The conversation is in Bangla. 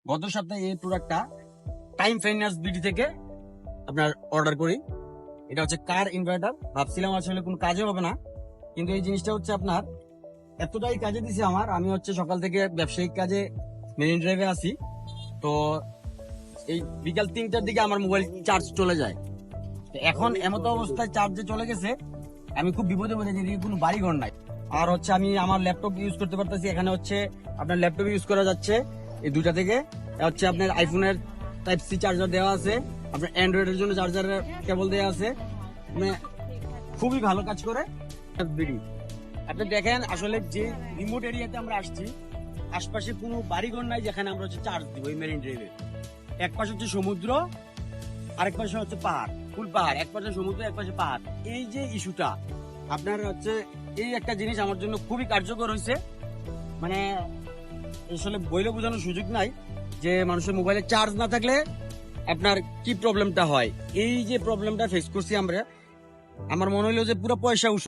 গত সপ্তাহে এই প্রোডাক্টটা টাইম ফাইন্যান্স বিডি থেকে আপনার অর্ডার করি। এটা হচ্ছে কার ইনভার্টার। ভাবছিলাম আসলে কোনো কাজে হবে না, কিন্তু এই জিনিসটা হচ্ছে আপনার এতটাই কাজে দিছে আমার। আমি হচ্ছে সকাল থেকে ব্যবসায়িক কাজে মেরিন ড্রাইভে আছি, তো এই বিকাল 3টার দিকে আমার মোবাইল চার্জ চলে যায়। তো এখন এমতো অবস্থায় চার্জে চলে গেছে, আমি খুব বিপদে পড়েছি, এদিকে কোনো বাড়ি ঘর নাই। আর হচ্ছে আমি আমার ল্যাপটপ ইউজ করতে পারতেছি। এখানে হচ্ছে আপনার ল্যাপটপ ইউজ করা যাচ্ছে এই দুইটা থেকে। এটা হচ্ছে আপনার আইফোনের টাইপ সি চার্জার দেওয়া আছে, আপনার অ্যান্ড্রয়েডের জন্য চার্জারের কেবল দেওয়া আছে, মানে খুবই ভালো কাজ করে। বিডি আপনি দেখেন, আসলে যে রিমোট এরিয়াতে আমরা আসছি, আশপাশে কোনো বাড়িঘর নাই যেখানে আমরা হচ্ছে চার্জ দিব। এই মেরিন ড্রাইভে এক পাশে হচ্ছে সমুদ্র, আরেক পাশে হচ্ছে পাহাড়, ফুল পাহাড়, এক পাশে সমুদ্র, এক পাশে পাহাড়। এই যে ইস্যুটা আপনার হচ্ছে, এই একটা জিনিস আমার জন্য খুবই কার্যকর হয়েছে। মানে আসলে বইলে বোঝানোর সুযোগ নাই যে মানুষের মোবাইলে চার্জ না থাকলে আপনার কি প্রবলেমটা হয়। এই যে প্রবলেমটা ফেস করছি আমরা, আমার মনে হলো যে পুরো পয়সা